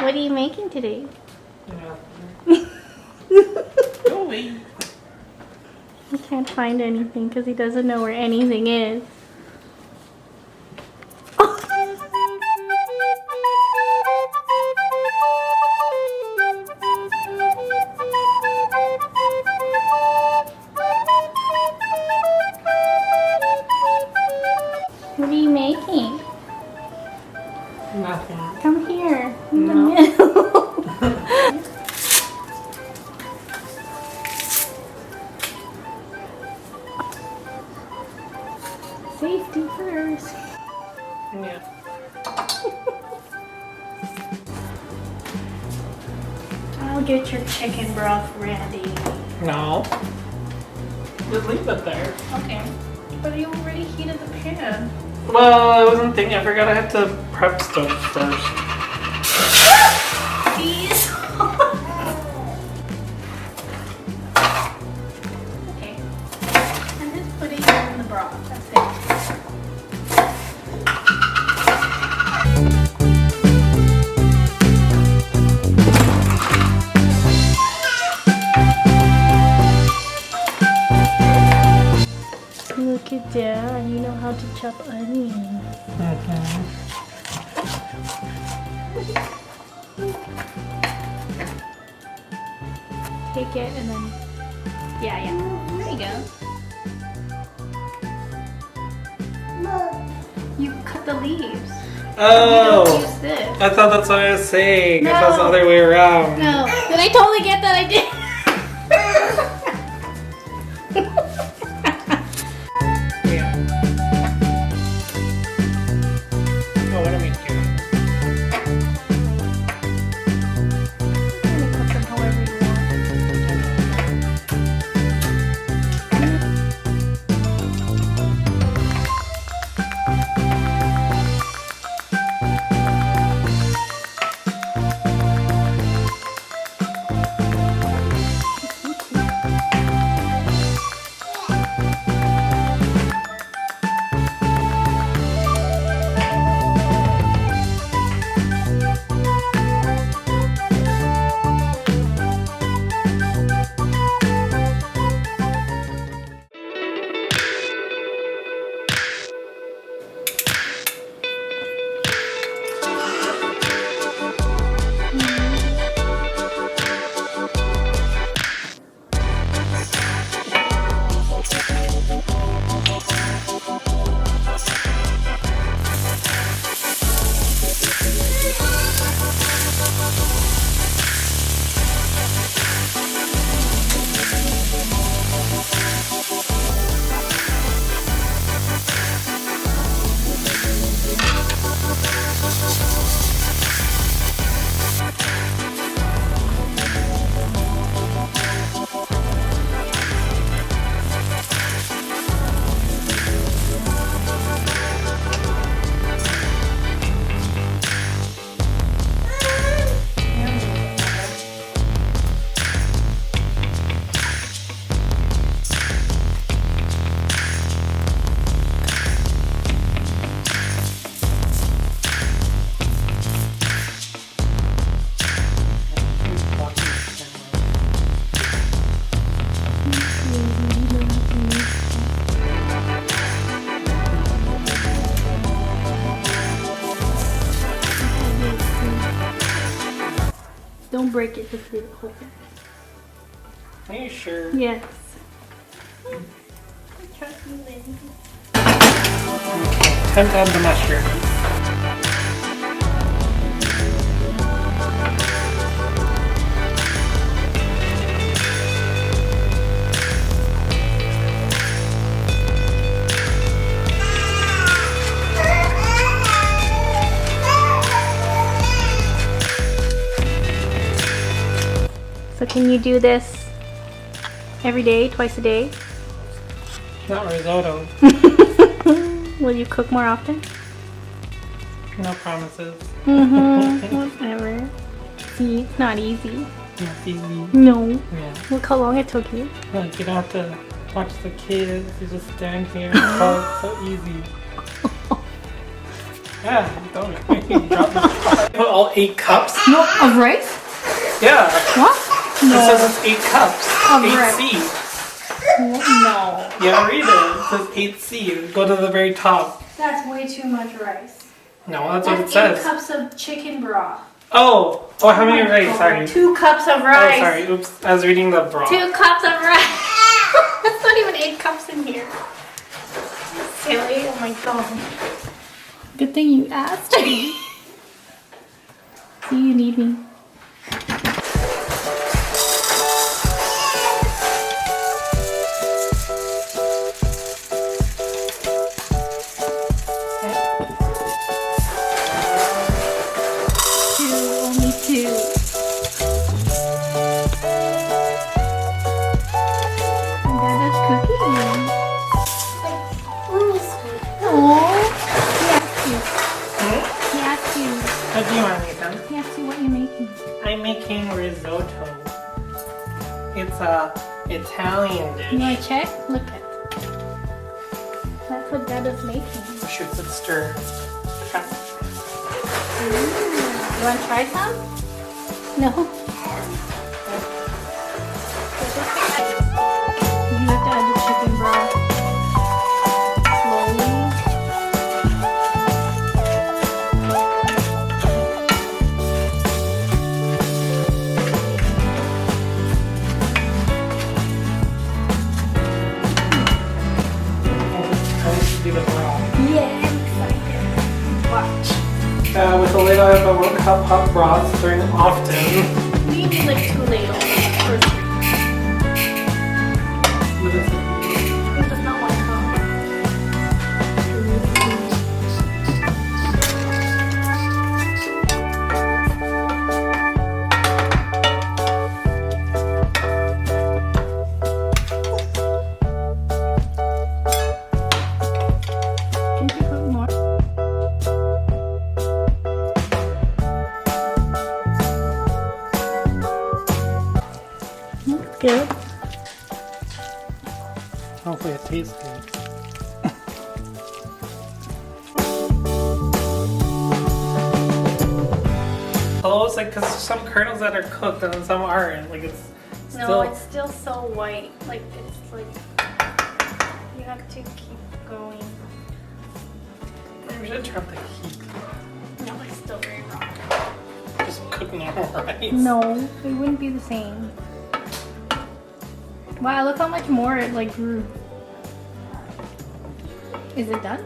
What are you making today? Go away. He can't find anything because he doesn't know where anything is. What are you making? Nothing. Come here. In the No. middle. Safety first. Yeah. I'll get your chicken broth ready. No. Just leave it there. Okay. But you already heated the pan. Well, I wasn't thinking. I forgot I had to prep stuff first. Please. Okay. I'm just putting it in the broth. That's it. Look at that. You know how to chop onions. Take it and then, yeah. There you go. You cut the leaves. You don't Oh! use this. I thought that's what I was saying. I thought it was the No. other way around. No. Did I totally get that? I did. Yeah. Oh, what am I doing? You can cut them however you want. Don't break it, just leave it open. Are you sure? Yes. Trust me, Lindsay. Time to add the mushroom. So can you do this every day, twice a day? Not risotto. Will you cook more often? No promises. Whatever. See, it's not easy. Not easy. No. Yeah. Look how long it took you. Like, you don't have to watch the kids. You just stand here. Oh, it's so easy. Yeah, don't drop the pot. Put all 8 cups? No, of rice? Yeah. What? It No. says it's 8 cups. Of 8C. No. Yeah, read it. It says 8C. Go to the very top. That's way too much rice. No, that's what it That's says. 8 cups of chicken broth. Oh, how many rice? Sorry. 2 cups of rice. Oh, sorry. Oops. I was reading the broth. 2 cups of rice. That's not even 8 cups in here. Silly. Oh my god. Good thing you asked. See, you need me. Only 2. And Dada's cooking. He asked you. What do you want, Nathan? He asked you what you're making. I'm making risotto. It's a Italian dish. You want to check? Look at. That's what Dada's making. Shoot, let's stir. You want to try some? No. You have to add the chicken broth slowly. I need to do the broth. Yeah, I'm excited. Watch. With a ladle, I have a 1 cup hot broth, stirring often. We need like 2 ladles or 3. With this. This is not 1 cup. Can you put more? Good. Hopefully it tastes good. Oh, it's like because some kernels that are cooked and some aren't. Like it's still. No, it's still so white. Like it's like you have to keep going. We should turn up the heat. No, it's still very raw. Just cook normal rice. No, it wouldn't be the same. Wow, look how much more it like grew. Is it done?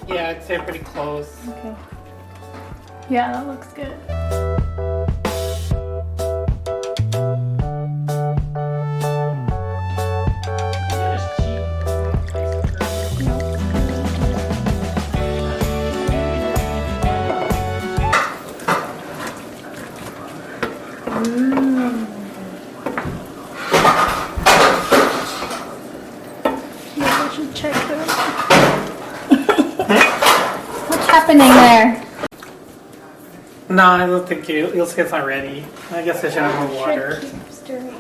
Yeah, I'd say pretty close. Okay. Yeah, that looks good. Maybe I should check that. What's happening there? No, I don't think you'll say it's not ready. I guess I should have more water. Should keep stirring.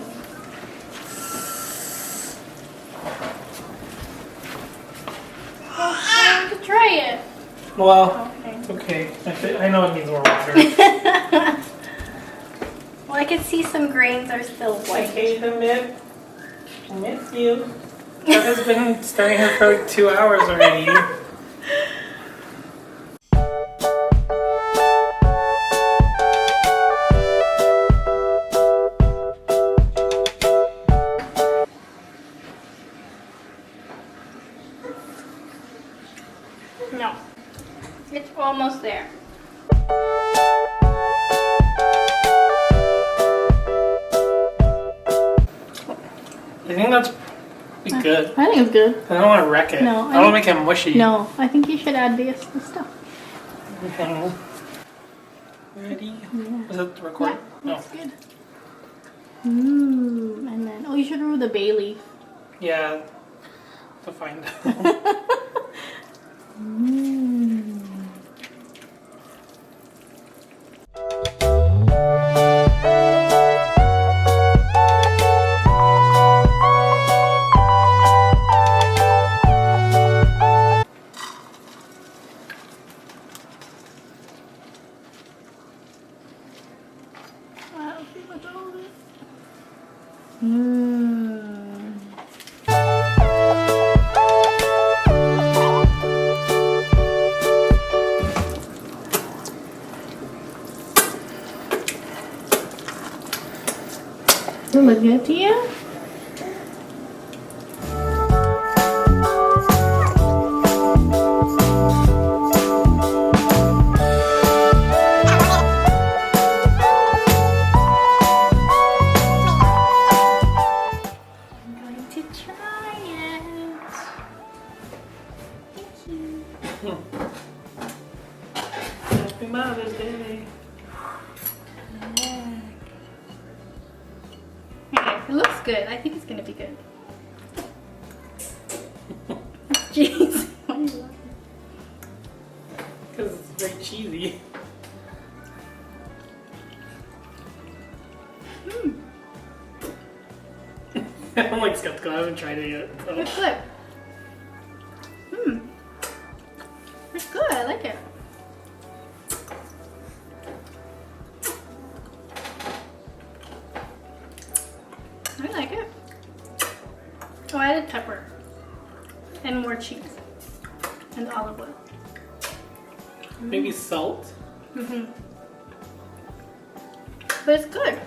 I want to try it. Well, Okay. it's okay. I know it needs more water. Well, I can see some grains are still white. Okay, I miss you. I've been stirring her for like 2 hours already. No, it's almost there. I think that's pretty good. I think it's good. I don't want to wreck it. No, I don't want to make it mushy. No, I think you should add this stuff. Okay. Ready? Yeah. Is it record? Yeah, No. that's good. And then, oh, you should roll the bay leaf. Yeah. To find out. Look at all this. Mmm. Does it look good to you? I'm going to try it. Thank you. Happy Mother's Day. Okay, it looks good. I think it's gonna be good. Jeez. Why are you laughing? Because it's very cheesy. I'm like skeptical. I haven't tried it yet. So. It's good. It's good. I like it. I like it. Oh, I added pepper and more cheese and olive oil. Maybe salt? But it's good.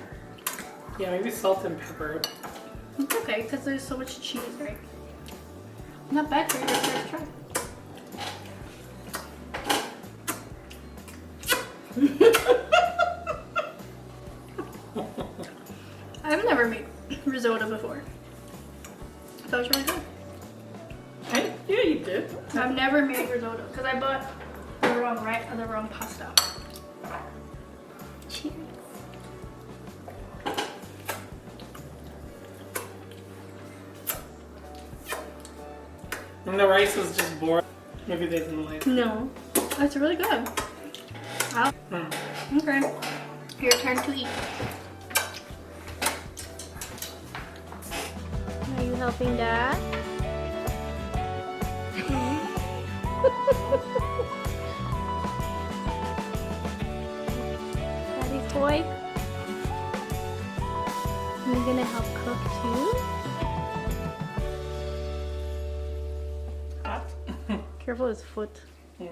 Yeah, maybe salt and pepper. It's okay because there's so much cheese, right? Not bad for your first try. I've never made risotto before. That was really good. Yeah, you did. I've never made risotto because I bought the wrong pasta. Cheers. And the rice was just boring. Maybe they didn't like it. No, that's really good. Okay, your turn to eat. Are you helping Dad? Daddy's boy? Are you gonna help cook too? Hot. Careful his foot. Yeah.